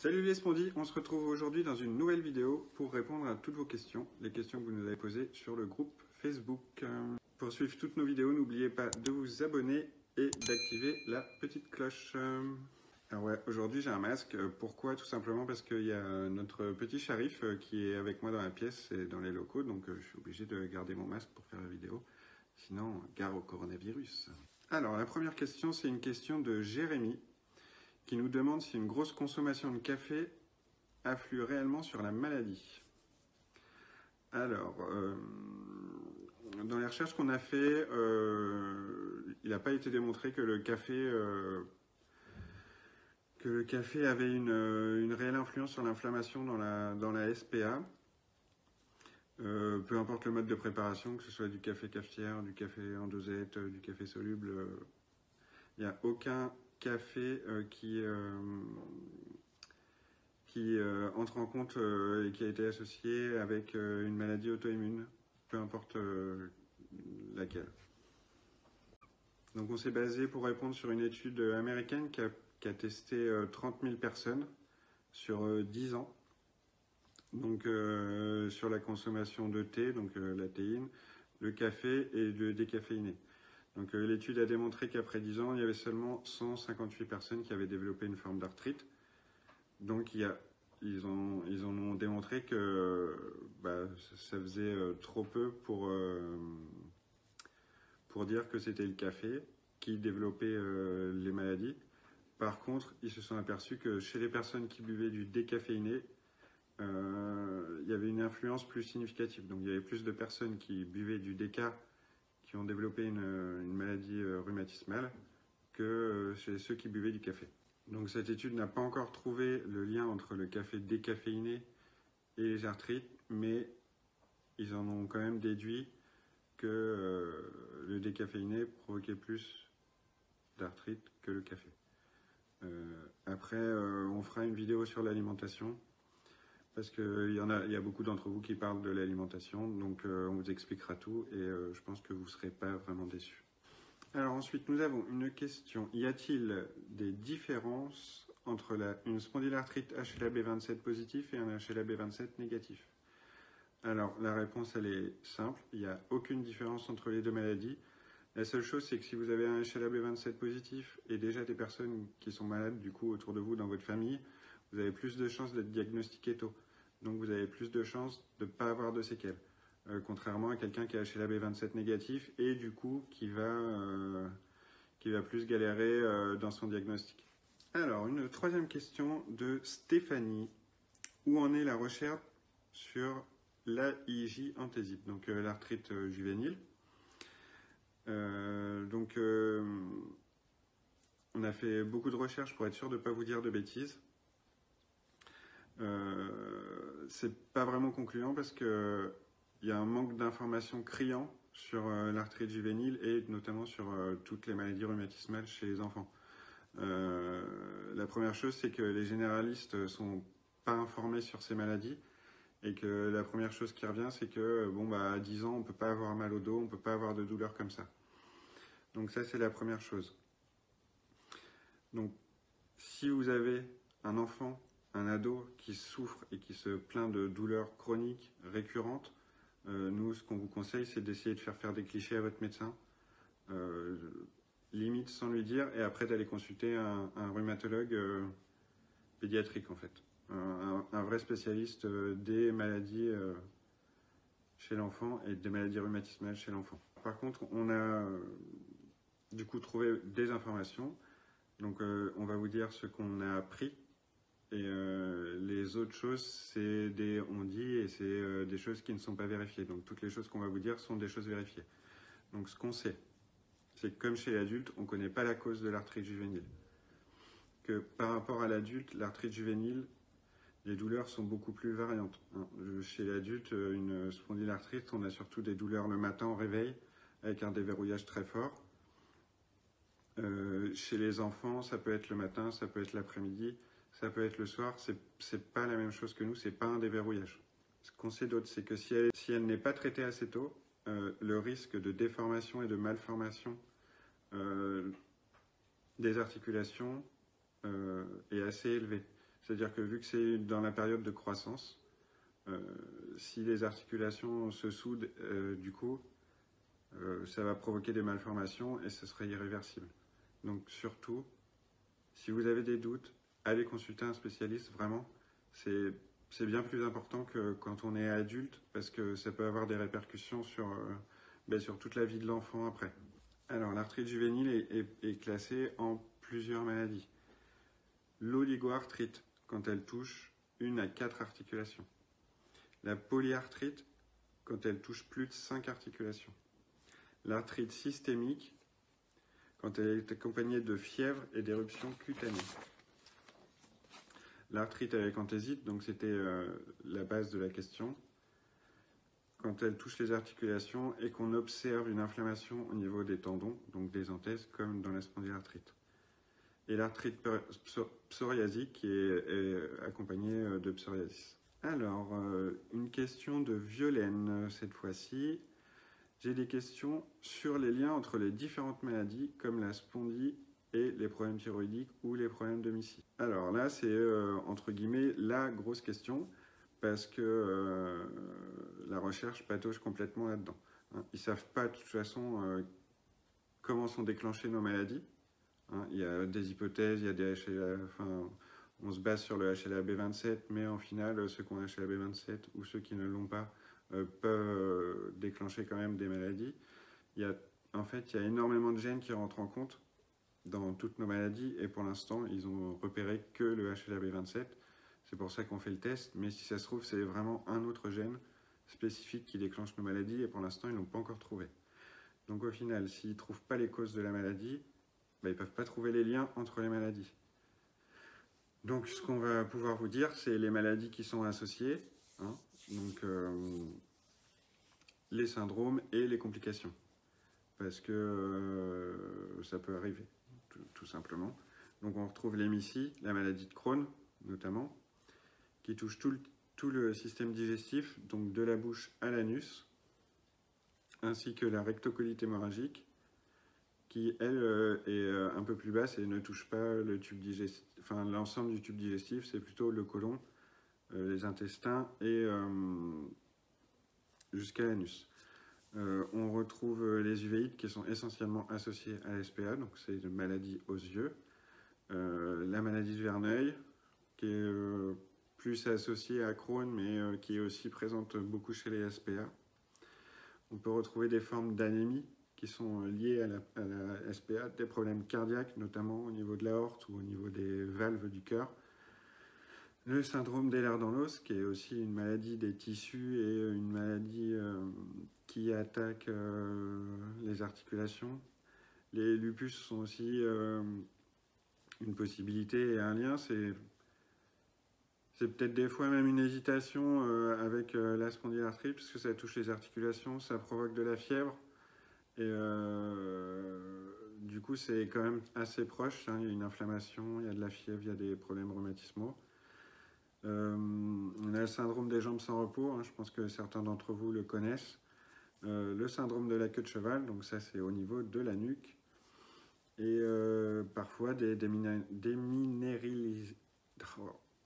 Salut les Spondys, on se retrouve aujourd'hui dans une nouvelle vidéo pour répondre à toutes vos questions, les questions que vous nous avez posées sur le groupe Facebook. Pour suivre toutes nos vidéos, n'oubliez pas de vous abonner et d'activer la petite cloche. Alors ouais, aujourd'hui j'ai un masque. Pourquoi? Tout simplement parce qu'il y a notre petit Sharif qui est avec moi dans la pièce et dans les locaux, donc je suis obligé de garder mon masque pour faire la vidéo. Sinon, gare au coronavirus. Alors la première question, c'est une question de Jérémy, qui nous demande si une grosse consommation de café influe réellement sur la maladie. Alors, dans les recherches qu'on a fait, il n'a pas été démontré que le café avait une réelle influence sur l'inflammation dans la SPA. Peu importe le mode de préparation, que ce soit du café cafetière, du café en dosette, du café soluble, il n'y a aucun café qui entre en compte et qui a été associé avec une maladie auto-immune, peu importe laquelle. Donc on s'est basé pour répondre sur une étude américaine qui a testé 30 000 personnes sur 10 ans, donc sur la consommation de thé, donc la théine, le café et le décaféiné. Donc l'étude a démontré qu'après 10 ans, il y avait seulement 158 personnes qui avaient développé une forme d'arthrite. Donc ils en ont démontré que ça faisait trop peu pour dire que c'était le café qui développait les maladies. Par contre, ils se sont aperçus que chez les personnes qui buvaient du décaféiné, il y avait une influence plus significative. Donc il y avait plus de personnes qui buvaient du déca qui ont développé une maladie rhumatismale que chez ceux qui buvaient du café. Donc cette étude n'a pas encore trouvé le lien entre le café décaféiné et les arthrites, mais ils en ont quand même déduit que le décaféiné provoquait plus d'arthrite que le café. Après, on fera une vidéo sur l'alimentation, parce qu'il y a beaucoup d'entre vous qui parlent de l'alimentation, donc on vous expliquera tout et je pense que vous ne serez pas vraiment déçus. Alors ensuite, nous avons une question. Y a-t-il des différences entre une spondylarthrite HLA-B27 positif et un HLA-B27 négatif? Alors la réponse, elle est simple. Il n'y a aucune différence entre les deux maladies. La seule chose, c'est que si vous avez un HLA-B27 positif et déjà des personnes qui sont malades du coup autour de vous dans votre famille, vous avez plus de chances d'être diagnostiqué tôt. Donc vous avez plus de chances de ne pas avoir de séquelles. Contrairement à quelqu'un qui a HLA-B27 négatif et du coup qui va plus galérer dans son diagnostic. Alors, une troisième question de Stéphanie. Où en est la recherche sur l'AIJ anthésique, donc l'arthrite juvénile? On a fait beaucoup de recherches pour être sûr de ne pas vous dire de bêtises. C'est pas vraiment concluant parce que il y a un manque d'informations criant sur l'arthrite juvénile et notamment sur toutes les maladies rhumatismales chez les enfants. La première chose, c'est que les généralistes ne sont pas informés sur ces maladies et que la première chose qui revient, c'est que à 10 ans, on ne peut pas avoir mal au dos, on ne peut pas avoir de douleur comme ça. Donc ça, c'est la première chose. Donc, si vous avez un enfant, un ado qui souffre et qui se plaint de douleurs chroniques récurrentes, nous, ce qu'on vous conseille, c'est d'essayer de faire des clichés à votre médecin, limite sans lui dire, et après d'aller consulter un rhumatologue pédiatrique en fait, un vrai spécialiste des maladies chez l'enfant et des maladies rhumatismales chez l'enfant. Par contre, on a du coup trouvé des informations, donc on va vous dire ce qu'on a appris. Et les autres choses, c'est des on-dit et c'est des choses qui ne sont pas vérifiées. Donc toutes les choses qu'on va vous dire sont des choses vérifiées. Donc ce qu'on sait, c'est que comme chez l'adulte, on ne connaît pas la cause de l'arthrite juvénile. Que par rapport à l'adulte, l'arthrite juvénile, les douleurs sont beaucoup plus variantes. Chez l'adulte, une spondylarthrite, on a surtout des douleurs le matin au réveil, avec un déverrouillage très fort. Chez les enfants, ça peut être le matin, ça peut être l'après-midi, ça peut être le soir, c'est pas la même chose que nous, c'est pas un déverrouillage. Ce qu'on sait d'autre, c'est que si elle n'est pas traitée assez tôt, le risque de déformation et de malformation des articulations est assez élevé. C'est-à-dire que vu que c'est dans la période de croissance, si les articulations se soudent, du coup, ça va provoquer des malformations et ce serait irréversible. Donc surtout, si vous avez des doutes, allez consulter un spécialiste, vraiment. C'est bien plus important que quand on est adulte, parce que ça peut avoir des répercussions sur toute la vie de l'enfant après. Alors, l'arthrite juvénile est classée en plusieurs maladies. L'oligoarthrite, quand elle touche 1 à 4 articulations. La polyarthrite, quand elle touche plus de 5 articulations. L'arthrite systémique, quand elle est accompagnée de fièvre et d'éruptions cutanées. L'arthrite avec enthésite, donc c'était la base de la question, quand elle touche les articulations et qu'on observe une inflammation au niveau des tendons, donc des anthèses, comme dans la spondylarthrite. Et l'arthrite psoriasique qui est accompagnée de psoriasis. Alors, une question de Violaine cette fois-ci. J'ai des questions sur les liens entre les différentes maladies comme la spondie et les problèmes thyroïdiques ou les problèmes de Missy. Alors là, c'est entre guillemets la grosse question parce que la recherche patauge complètement là-dedans. Hein. Ils ne savent pas de toute façon comment sont déclenchées nos maladies. Hein. Il y a des hypothèses, il y a des HLA, on se base sur le HLA-B27, mais en final, ceux qui ont HLA-B27 ou ceux qui ne l'ont pas peuvent déclencher quand même des maladies. En fait, il y a énormément de gènes qui rentrent en compte dans toutes nos maladies et pour l'instant, ils ont repéré que le HLA-B27. C'est pour ça qu'on fait le test, mais si ça se trouve, c'est vraiment un autre gène spécifique qui déclenche nos maladies et pour l'instant, ils ne l'ont pas encore trouvé. Donc au final, s'ils ne trouvent pas les causes de la maladie, ils ne peuvent pas trouver les liens entre les maladies. Donc ce qu'on va pouvoir vous dire, c'est les maladies qui sont associées, hein, donc les syndromes et les complications, parce que ça peut arriver, tout simplement. Donc on retrouve l'hémicie, la maladie de Crohn notamment, qui touche tout le système digestif, donc de la bouche à l'anus, ainsi que la rectocolite hémorragique, qui elle est un peu plus basse et ne touche pas le tube digestif, enfin l'ensemble du tube digestif, c'est plutôt le côlon, les intestins et jusqu'à l'anus. On retrouve les uvéites qui sont essentiellement associées à la SPA, donc c'est une maladie aux yeux. La maladie de Verneuil, qui est plus associée à Crohn, mais qui est aussi présente beaucoup chez les SPA. On peut retrouver des formes d'anémie qui sont liées à la SPA, des problèmes cardiaques, notamment au niveau de l'aorte ou au niveau des valves du cœur. Le syndrome d'Ehlers-Danlos, qui est aussi une maladie des tissus et une maladie qui attaque les articulations. Les lupus sont aussi une possibilité et un lien. C'est peut-être des fois même une hésitation avec la spondylarthrite, parce que ça touche les articulations, ça provoque de la fièvre. Et du coup, c'est quand même assez proche. Hein. Il y a une inflammation, il y a de la fièvre, il y a des problèmes rhumatismaux. On a le syndrome des jambes sans repos, hein, je pense que certains d'entre vous le connaissent. Le syndrome de la queue de cheval, donc ça c'est au niveau de la nuque. Et parfois des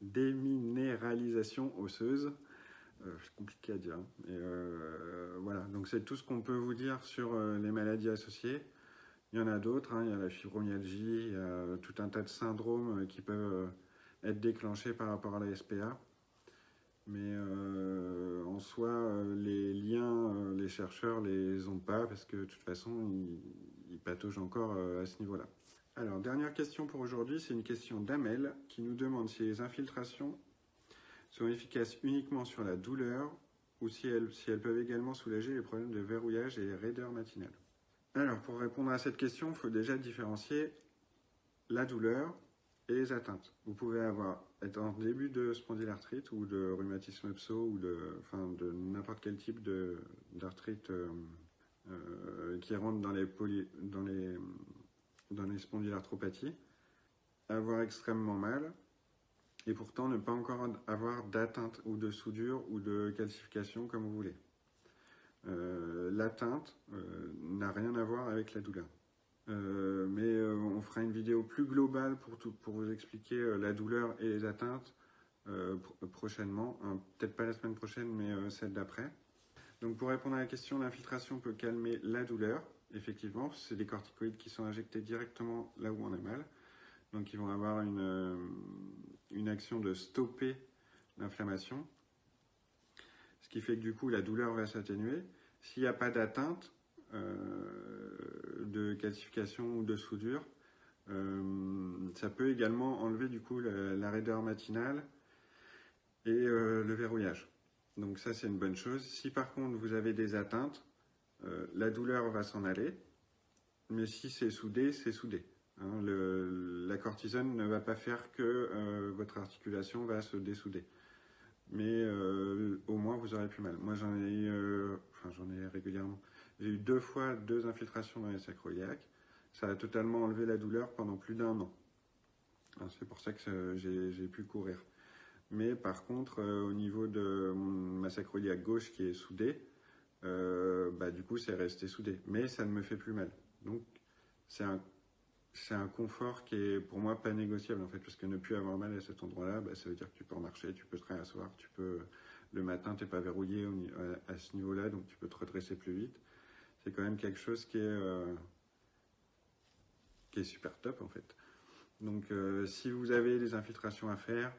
déminéralisations osseuses. C'est compliqué à dire. Et voilà, donc c'est tout ce qu'on peut vous dire sur les maladies associées. Il y en a d'autres, hein. Il y a la fibromyalgie, il y a tout un tas de syndromes qui peuvent être déclenchés par rapport à la SPA. Mais en soi, les liens, les chercheurs les ont pas parce que de toute façon, ils pataugent encore à ce niveau-là. Alors, dernière question pour aujourd'hui, c'est une question d'Amel qui nous demande si les infiltrations sont efficaces uniquement sur la douleur ou si elles peuvent également soulager les problèmes de verrouillage et les raideurs matinales. Alors, pour répondre à cette question, il faut déjà différencier la douleur et les atteintes. Vous pouvez être en début de spondylarthrite ou de rhumatisme pso ou de n'importe quel type d'arthrite qui rentre dans les spondylarthropathies, avoir extrêmement mal et pourtant ne pas encore avoir d'atteinte ou de soudure ou de calcification comme vous voulez. L'atteinte n'a rien à voir avec la douleur. On fera une vidéo plus globale pour vous expliquer la douleur et les atteintes prochainement. Peut-être pas la semaine prochaine, mais celle d'après. Donc pour répondre à la question, l'infiltration peut calmer la douleur. Effectivement, c'est des corticoïdes qui sont injectés directement là où on a mal. Donc ils vont avoir une action de stopper l'inflammation. Ce qui fait que du coup la douleur va s'atténuer. S'il n'y a pas d'atteinte de calcification ou de soudure, ça peut également enlever du coup la raideur matinale et le verrouillage. Donc ça c'est une bonne chose. Si par contre vous avez des atteintes, la douleur va s'en aller, mais si c'est soudé, c'est soudé. Hein, la cortisone ne va pas faire que votre articulation va se dessouder. Mais au moins vous aurez plus mal. Moi j'en ai régulièrement. J'ai eu 2 fois 2 infiltrations dans les sacroiliaques. Ça a totalement enlevé la douleur pendant plus d'1 an. C'est pour ça que j'ai pu courir. Mais par contre, au niveau de ma sacroiliaque gauche qui est soudée, du coup c'est resté soudé. Mais ça ne me fait plus mal. Donc c'est un confort qui est pour moi pas négociable en fait, parce que ne plus avoir mal à cet endroit-là, ça veut dire que tu peux en marcher, tu peux te réasseoir, le matin t'es pas verrouillé à ce niveau-là, donc tu peux te redresser plus vite. C'est quand même quelque chose qui est super top en fait. Donc si vous avez des infiltrations à faire,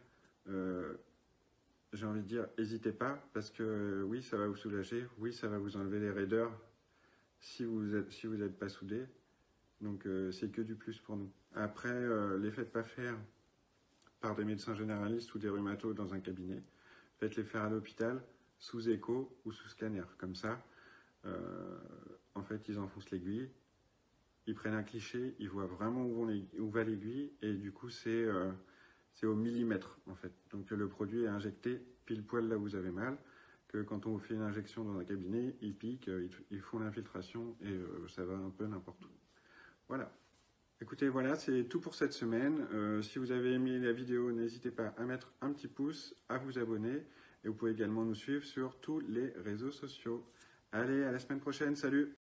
j'ai envie de dire, n'hésitez pas, parce que oui, ça va vous soulager, oui, ça va vous enlever les raideurs si vous êtes pas soudé. Donc c'est que du plus pour nous. Après, les faites pas faire par des médecins généralistes ou des rhumatos dans un cabinet. Faites-les faire à l'hôpital, sous écho ou sous scanner. Comme ça, en fait, ils enfoncent l'aiguille, ils prennent un cliché, ils voient vraiment où va l'aiguille, et du coup, c'est au millimètre, en fait. Donc le produit est injecté pile poil là où vous avez mal, que quand on vous fait une injection dans un cabinet, ils piquent, ils font l'infiltration, et ça va un peu n'importe où. Voilà. Écoutez, voilà, c'est tout pour cette semaine. Si vous avez aimé la vidéo, n'hésitez pas à mettre un petit pouce, à vous abonner. Et vous pouvez également nous suivre sur tous les réseaux sociaux. Allez, à la semaine prochaine, salut!